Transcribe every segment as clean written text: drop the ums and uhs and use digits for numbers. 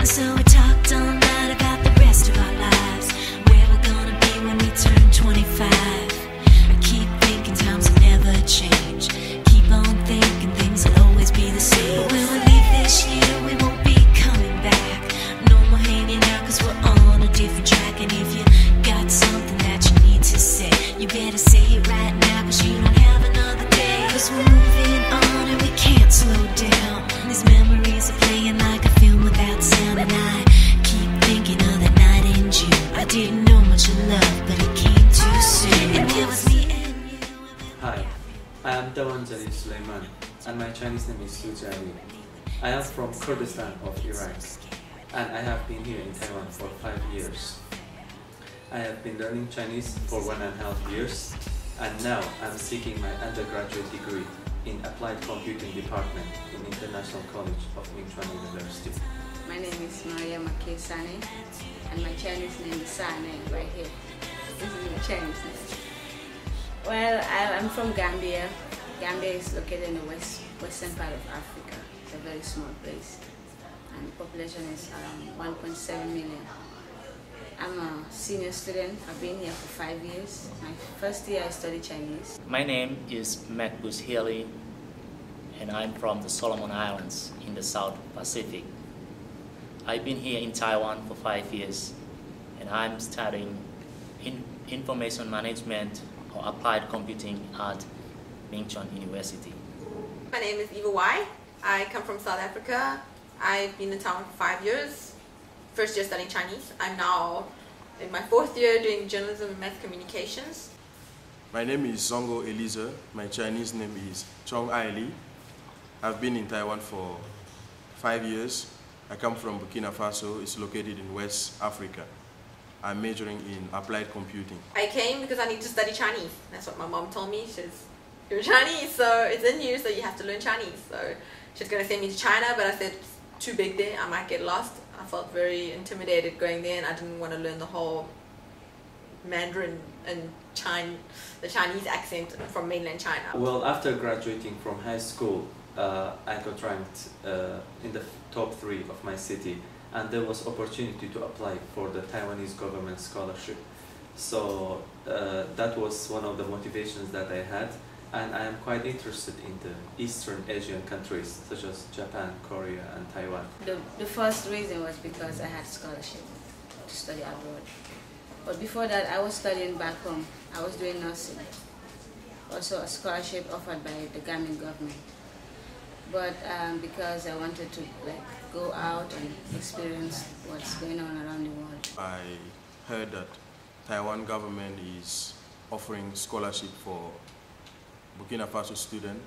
So we talked all night about the rest of our lives, where we're gonna be when we turn 25. I keep thinking times will never change. Keep on thinking things will always be the same. But when we leave this year, we won't be coming back. No more hanging out, cause we're on a different track. And if you got something that you need to say, you better say it right now, cause you don't have another day. Cause we're moving on and we can't slow down. These memories are playing like a film without sound. And I keep thinking of that night in June. I didn't know much of love, but it came too soon. And it was me and you. Hi, I am Taiwan Suleiman, and my Chinese name is Sujani. I am from Kurdistan of Iraq, and I have been here in Taiwan for 5 years. I have been learning Chinese for 1.5 years, and now I'm seeking my undergraduate degree in Applied Computing Department in International College of Mingchuan University. My name is Maria Make Sane, and my Chinese name is Sane right here. This is my Chinese name. Well, I'm from Gambia. Gambia is located in the western part of Africa. It's a very small place, and the population is around 1.7 million. I'm a senior student. I've been here for 5 years. My first year I studied Chinese. My name is Matt Haley, and I'm from the Solomon Islands in the South Pacific. I've been here in Taiwan for 5 years, and I'm studying information management or applied computing at Mingchuan University. My name is Eva Y. I come from South Africa. I've been in Taiwan for 5 years. First year studying Chinese. I'm now in my 4th year doing journalism and mass communications. My name is Zongo Eliza. My Chinese name is Chong Ai Li. I've been in Taiwan for 5 years. I come from Burkina Faso. It's located in West Africa. I'm majoring in applied computing. I came because I need to study Chinese. That's what my mom told me. She says, you're Chinese, so it's in you, so you have to learn Chinese. So she's going to send me to China, but I said it's too big there. I might get lost. I felt very intimidated going there, and I didn't want to learn the whole Mandarin and the Chinese accent from mainland China. Well, after graduating from high school, I got ranked in the top 3 of my city, and there was opportunity to apply for the Taiwanese government scholarship. So that was one of the motivations that I had, and I am quite interested in the Eastern Asian countries such as Japan, Korea and Taiwan. The first reason was because I had scholarship to study abroad. But before that, I was studying back home. I was doing nursing. Also a scholarship offered by the Gambian government. But because I wanted to go out and experience what's going on around the world. I heard that Taiwan government is offering scholarship for Burkina Faso students,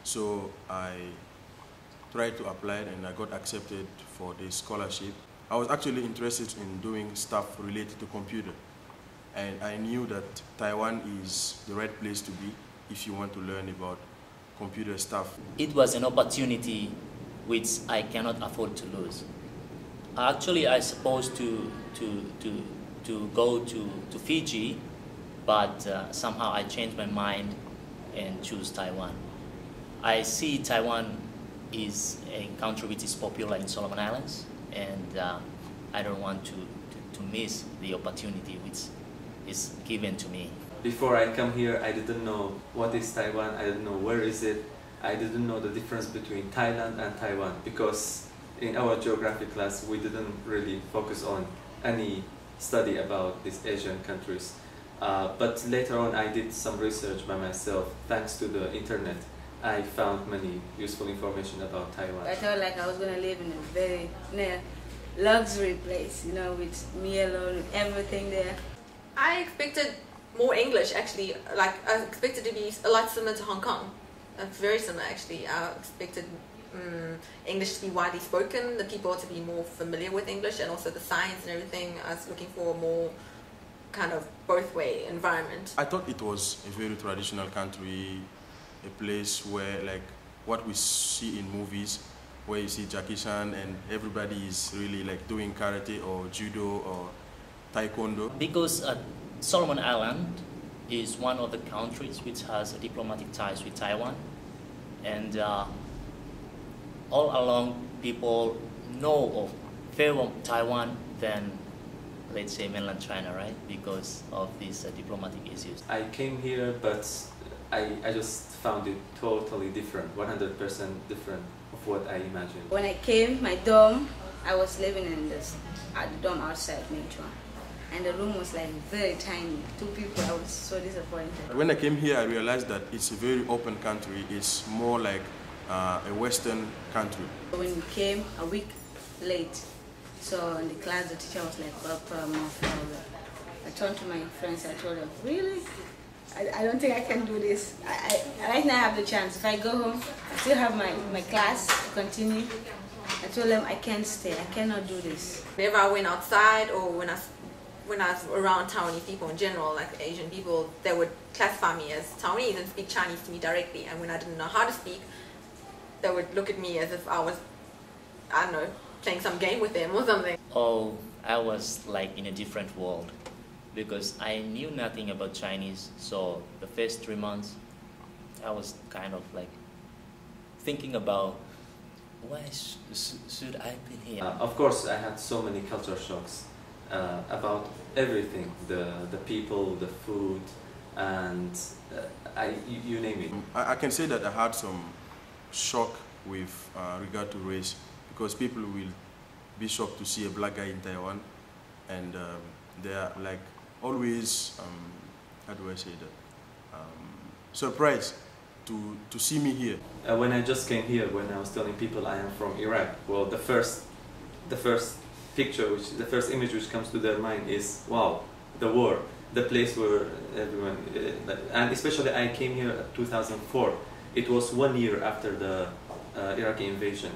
so I tried to apply and I got accepted for the scholarship. I was actually interested in doing stuff related to computer, and I knew that Taiwan is the right place to be if you want to learn about computer stuff. It was an opportunity which I cannot afford to lose. Actually, I supposed to go to Fiji, but somehow I changed my mind and choose Taiwan. I see Taiwan is a country which is popular in Solomon Islands, and I don't want to miss the opportunity which is given to me. Before I come here, I didn't know what is Taiwan, I didn't know where is it, I didn't know the difference between Thailand and Taiwan, because in our geography class we didn't really focus on any study about these Asian countries. But later on I did some research by myself. Thanks to the internet, I found many useful information about Taiwan. I felt like I was going to live in a very luxury place, with me alone, with everything there. I expected more English actually. I expected to be a lot similar to Hong Kong. Very similar actually. I expected English to be widely spoken, the people to be more familiar with English, and also the science and everything. I was looking for a more kind of both-way environment. I thought it was a very traditional country, a place where what we see in movies, where you see Jackie Chan and everybody is really doing karate or judo or taekwondo. Because Solomon Island is one of the countries which has diplomatic ties with Taiwan, and all along people know of favor Taiwan than, let's say, mainland China, right? Because of these diplomatic issues. I came here, but I just found it totally different, 100% different of what I imagined. When I came, my dorm, I was living in at the dorm outside Meituan. And the room was like very tiny, 2 people. I was so disappointed. When I came here, I realized that it's a very open country. It's more like a Western country. When we came a week late, so in the class the teacher was like, I turned to my friends, I told them, really? I don't think I can do this. Right now I have the chance. If I go home, I still have my class to continue. I told them I can't stay, I cannot do this. Whenever I went outside or when I was around Taiwanese people in general, like Asian people, they would classify me as Taiwanese and speak Chinese to me directly. And when I didn't know how to speak, they would look at me as if I was, I don't know, playing some game with them or something. Oh, I was like in a different world because I knew nothing about Chinese. So the first 3 months, I was kind of like thinking about why should I be here? Of course, I had so many culture shocks about everything, the people, the food, and you name it. I can say that I had some shock with regard to race, because people will be shocked to see a black guy in Taiwan, and they are like always, how do I say that, surprised to see me here. When I just came here, when I was telling people I am from Iraq, well, the first picture, the first image which comes to their mind is, wow, the war, the place where everyone, and especially I came here in 2004. It was 1 year after the Iraqi invasion.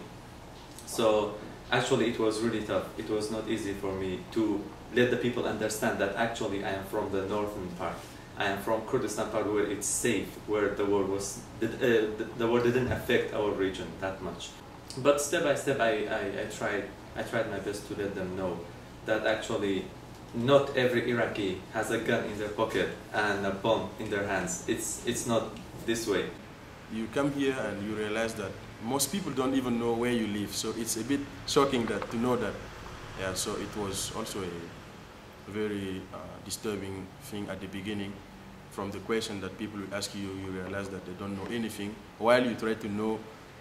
So actually it was really tough. It was not easy for me to let the people understand that actually I am from the northern part. I am from Kurdistan part where it's safe, where the war was, the war didn't affect our region that much. But step by step I tried my best to let them know that actually not every Iraqi has a gun in their pocket and a bomb in their hands. It's not this way. You come here and you realize that most people don't even know where you live, so it's a bit shocking to know that. Yeah, so it was also a very disturbing thing at the beginning. From the question that people will ask you, you realize that they don't know anything, while you try to know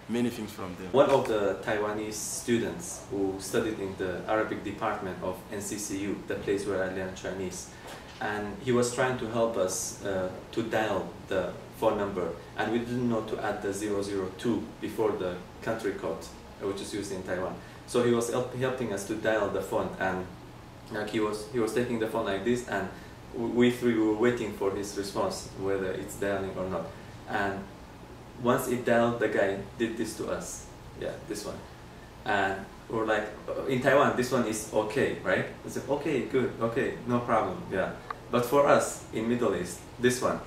many things from them. One of the Taiwanese students who studied in the Arabic department of NCCU, the place where I learned Chinese, and he was trying to help us to dial the phone number, and we didn't know to add the 002 before the country code, which is used in Taiwan. So he was helping us to dial the phone, and like he was taking the phone like this, and we three were waiting for his response, whether it's dialing or not. And once it dialed, the guy did this to us. Yeah, this one. And we're like, in Taiwan, this one is okay, right? It's like, okay, good, okay, no problem, yeah. But for us, in Middle East, this one,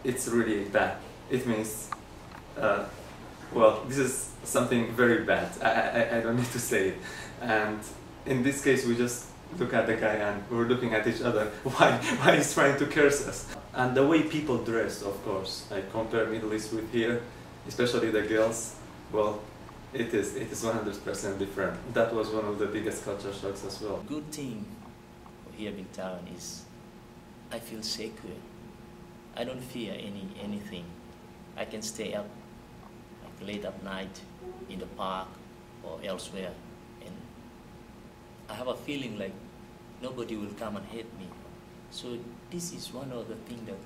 it's really bad. It means, well, this is something very bad. I don't need to say it. And in this case, we just look at the guy and we're looking at each other. Why he's trying to curse us? And the way people dress, of course, I compare Middle East with here, especially the girls. Well, it is 100% different. That was one of the biggest culture shocks as well. Good thing here in Taiwan is I feel secure. I don't fear anything. I can stay up like late at night in the park or elsewhere, and I have a feeling like nobody will come and hit me. So this is one of the things that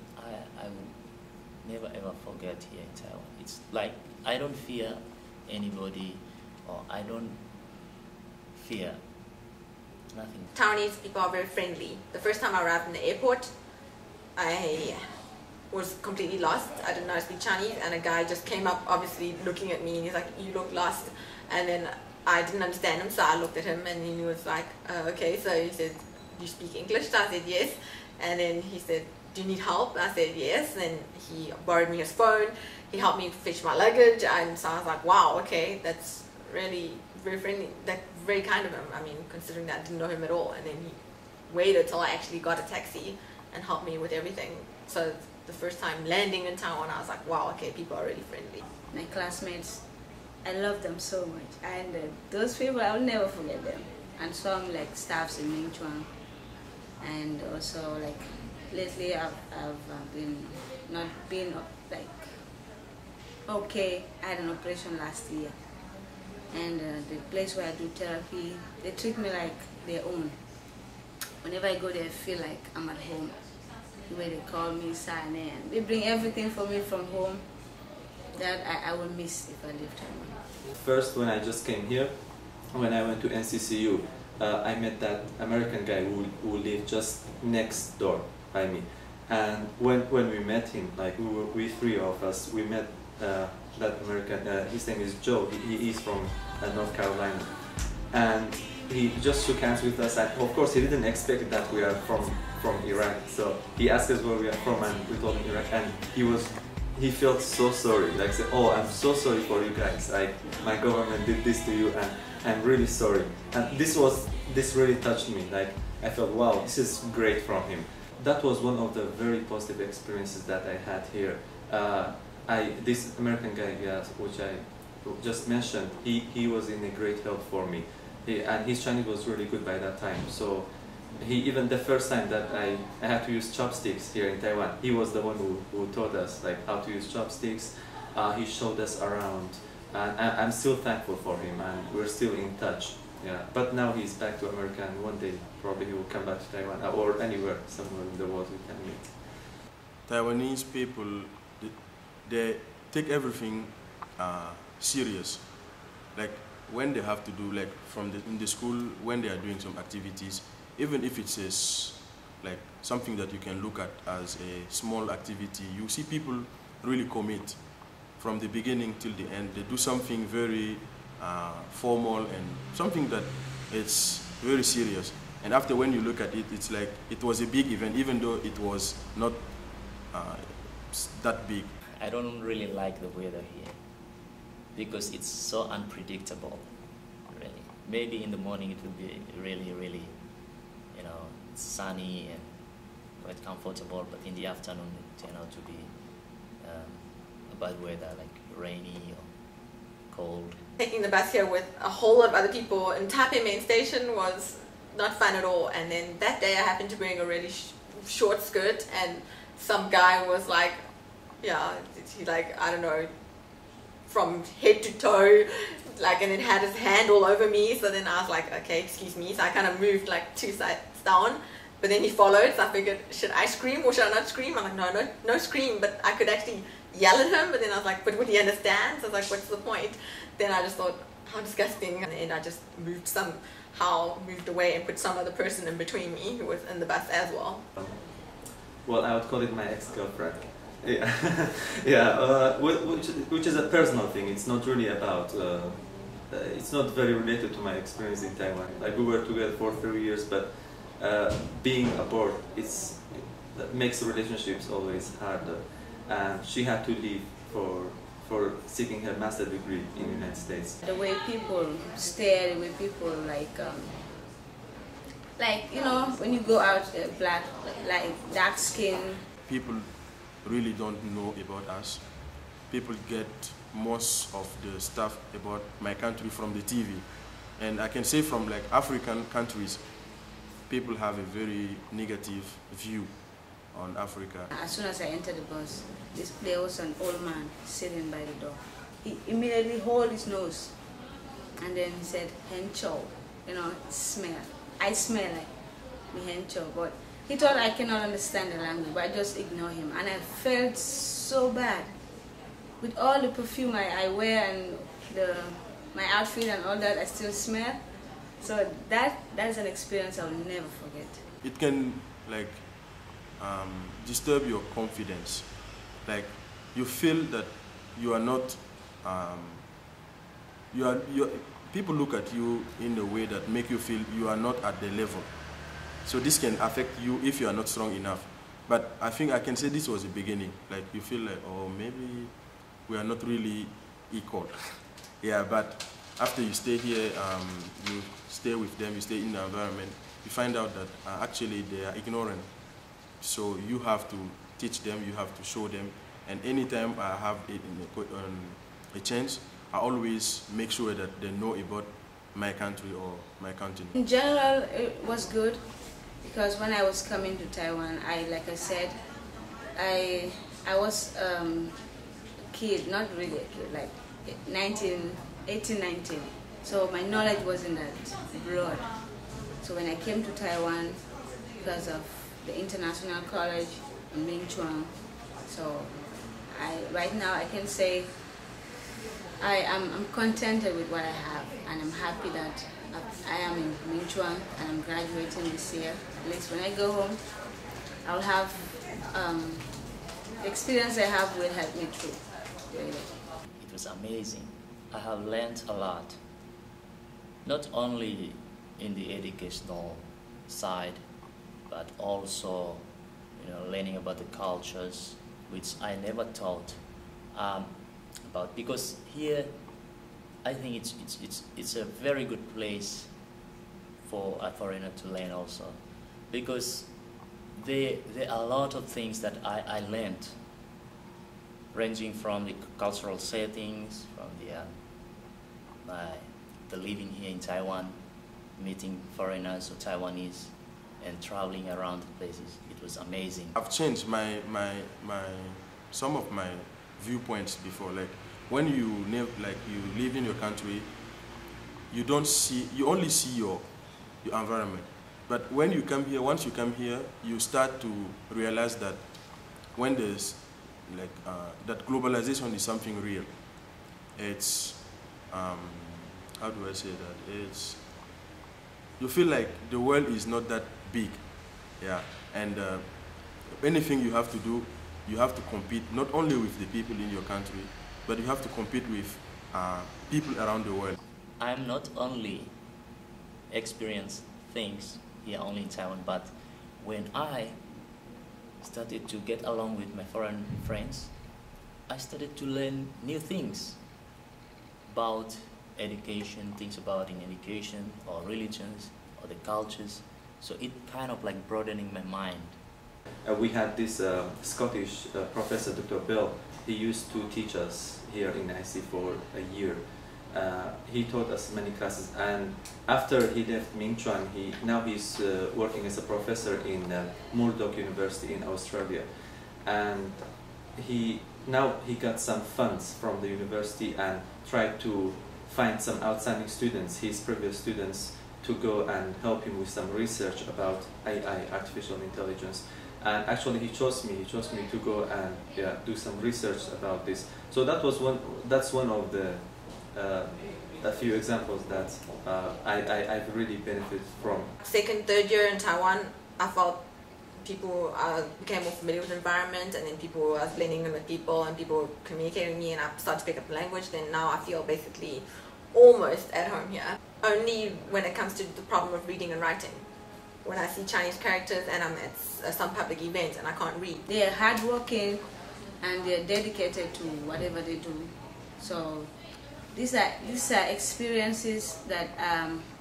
I will never ever forget here in Taiwan. It's like I don't fear anybody, or I don't fear nothing. Taiwanese people are very friendly. The first time I arrived in the airport, I was completely lost. I didn't know how to speak Chinese, and a guy just came up, obviously looking at me, and he's like, "You look lost." And then I didn't understand him, so I looked at him, and he was like, "Okay." So he said, "Do you speak English?" So I said, "Yes." And then he said, "Do you need help?" I said, "Yes." And he borrowed me his phone. He helped me fetch my luggage, and so I was like, "Wow, okay, that's really very friendly. That's very kind of him." I mean, considering that I didn't know him at all. And then he waited till I actually got a taxi and helped me with everything. So the first time landing in Taiwan, I was like, wow, okay, people are really friendly. My classmates, I love them so much, and those people, I'll never forget them. and some like staffs in Mingchuan. And also like lately I've not been like okay. I had an operation last year, and the place where I do therapy, they treat me like their own. Whenever I go there, I feel like I'm at home. The way they call me Sane, and they bring everything for me from home that I will miss if I leave Taiwan. First, when I just came here, when I went to NCCU, I met that American guy who lived just next door by me. And when we met him, like we three of us, we met that American, his name is Joe, he is from North Carolina. And he just shook hands with us, and of course he didn't expect that we are from Iraq. So he asked us where we are from, and we told him Iraq, and he felt so sorry, like said, oh, I'm so sorry for you guys, like my government did this to you, and I'm really sorry. And this really touched me, like I felt, wow, this is great from him. That was one of the very positive experiences that I had here. This American guy, which I just mentioned, he was in a great help for me. And his Chinese was really good by that time. So even the first time that I had to use chopsticks here in Taiwan, he was the one who taught us like how to use chopsticks. He showed us around, and I'm still thankful for him, and we're still in touch. Yeah, but now he's back to America, and one day probably he will come back to Taiwan or anywhere, somewhere in the world we can meet. Taiwanese people, they take everything serious. Like when they have to do, like in the school, when they are doing some activities, even if it's like something that you can look at as a small activity, you see people really commit from the beginning till the end. They do something very formal and something that it's very serious. And after when you look at it, it's like it was a big event, even though it was not that big. I don't really like the weather here because it's so unpredictable. Really. Maybe in the morning it will be really, you know, it's sunny and quite comfortable, but in the afternoon it turned out to be a bad weather, like rainy or cold. Taking the bus here with a whole lot of other people in Taipei main station was not fun at all. And then that day I happened to bring a really short skirt, and some guy was like, yeah, he like, I don't know, from head to toe, like, and it had his hand all over me. So then I was like, okay, excuse me. So I kind of moved like 2 sides down, but then he followed. So I figured, should I scream or should I not scream? I'm like, no scream, but I could actually yell at him. But then I was like, but would he understand? So I was like, what's the point? Then I just thought, how disgusting. And then I just moved away and put some other person in between me who was in the bus as well. Well, I would call it my ex-girlfriend. Yeah, yeah, which is a personal thing. It's not really about. It's not very related to my experience in Taiwan. Like we were together for 3 years, but being abroad, that makes relationships always harder. And she had to leave for seeking her master's degree in the United States. The way people stare, the way people like you know, when you go out, black, like dark skin. People really don't know about us. People get most of the stuff about my country from the TV. And I can say from like African countries, people have a very negative view on Africa. As soon as I entered the bus, there was an old man sitting by the door. He immediately held his nose, and then he said, "Hencho," you know, smell. I smell like me hencho, but he thought I cannot understand the language, but I just ignore him, and I felt so bad. With all the perfume I wear and my outfit and all that, I still smell. So that's an experience I will never forget. It can like disturb your confidence. Like you feel that you are not. People look at you in a way that make you feel you are not at the level. So this can affect you if you are not strong enough. But I think I can say this was the beginning. Like you feel like, oh, maybe we are not really equal. Yeah, but after you stay here, you stay with them, you stay in the environment, you find out that actually they are ignorant. So you have to teach them, you have to show them. And anytime I have a chance, I always make sure that they know about my country or my continent? In general, it was good because when I was coming to Taiwan, like I said, I was a kid, not really a kid, like 18, 19. So my knowledge wasn't that broad. So when I came to Taiwan, because of the international college in Ming Chuan, so right now I can say I'm contented with what I have, and I'm happy that I am in Ming Chuan and I'm graduating this year. At least when I go home, I'll have the experience I have will help me through. Really. It was amazing. I have learned a lot, not only in the educational side, but also, learning about the cultures, which I never thought about. Because here, I think it's a very good place for a foreigner to learn also, because there are a lot of things that I learned, ranging from the cultural settings, from the living here in Taiwan, meeting foreigners or Taiwanese, and traveling around the places. It was amazing. I've changed some of my viewpoints before. Like when you live in your country, you only see your environment. But when you come here, once you come here, you start to realize that when there's that globalization is something real. It's how do I say that? You feel like the world is not that big, yeah. And anything you have to do, you have to compete not only with the people in your country, but you have to compete with people around the world. I'm not only experience things here only in Taiwan, but when I started to get along with my foreign friends, I started to learn new things about education, things about in education or religions or the cultures. So it kind of like broadening my mind. We had this Scottish professor, Dr. Bell. He used to teach us here in IC for a year. He taught us many classes, and after he left Ming Chuan, he's working as a professor in Murdoch University in Australia, and he got some funds from the university and tried to find some outstanding students, his previous students, to go and help him with some research about AI, artificial intelligence. And actually he chose me to go and do some research about this. So that's one of the a few examples that I've really benefited from. Second, third year in Taiwan, I felt people became more familiar with the environment, and then people were blending in with people, and people were communicating with me, and I started to pick up the language. Then now I feel basically almost at home here. Only when it comes to the problem of reading and writing. When I see Chinese characters and I'm at some public event and I can't read. They are hardworking and they're dedicated to whatever they do. So these are experiences that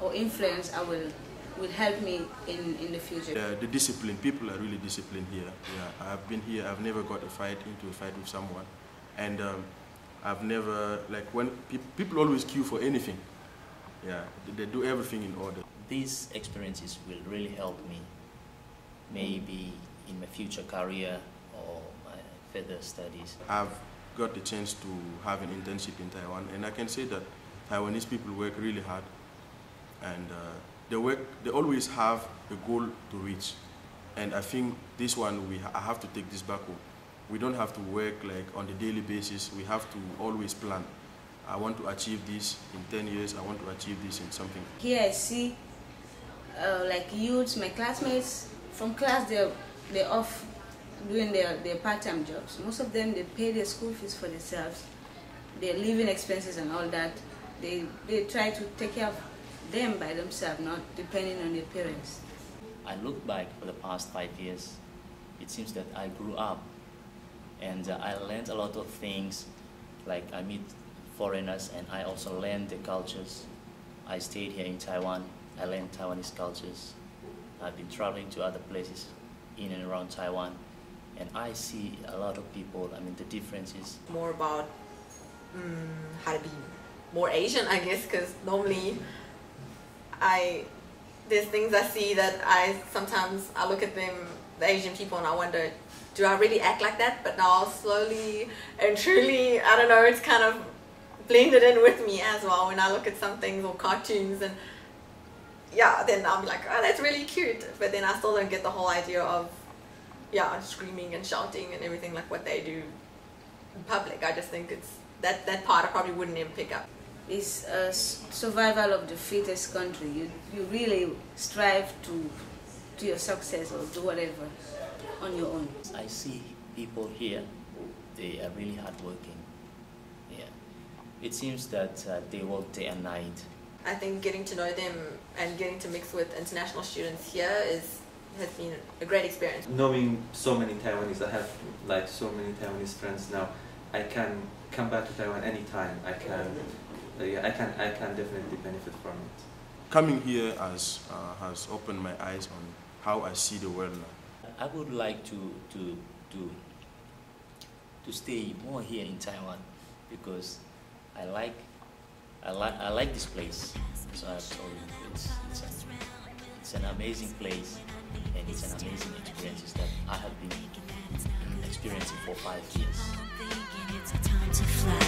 or influence will help me in the future. The discipline, people are really disciplined here. Yeah, I've been here, I've never got into a fight with someone. And I've never, when people always queue for anything. Yeah, they do everything in order. These experiences will really help me, maybe in my future career or my further studies. I've got the chance to have an internship in Taiwan, and I can say that Taiwanese people work really hard, and they always have a goal to reach. And I think this one, I have to take this back home. We don't have to work on the daily basis. We have to always plan. I want to achieve this in 10 years. I want to achieve this in something. Here I see youths, my classmates from class, they're off doing their part-time jobs. Most of them, they pay their school fees for themselves, their living expenses and all that. They try to take care of them by themselves, not depending on their parents. I look back for the past 5 years. It seems that I grew up and I learned a lot of things. Like I meet foreigners and I also learned the cultures. I stayed here in Taiwan. I learned Taiwanese cultures. I've been traveling to other places in and around Taiwan, and I see a lot of people. The differences. More about how to be more Asian, I guess, because normally there's things I see that sometimes I look at them, the Asian people, and I wonder, do I really act like that? But now slowly and truly, I don't know, it's kind of blended in with me as well when I look at some things or cartoons, and yeah, then I'm like, oh, that's really cute. But then I still don't get the whole idea of, yeah, screaming and shouting and everything like what they do in public. I just think it's that part I probably wouldn't even pick up. It's a survival of the fittest country. You really strive to your success or do whatever on your own. I see people here, they are really hardworking. Yeah, it seems that they work day and night. I think getting to know them and getting to mix with international students here has been a great experience. Knowing so many Taiwanese, I have like so many Taiwanese friends now. I can come back to Taiwan anytime. I can definitely benefit from it. Coming here has opened my eyes on how I see the world now. I would like to stay more here in Taiwan because I like this place. So I've told you it's an amazing place, and it's an amazing experience that I have been experiencing for 5 years. It's time to fly.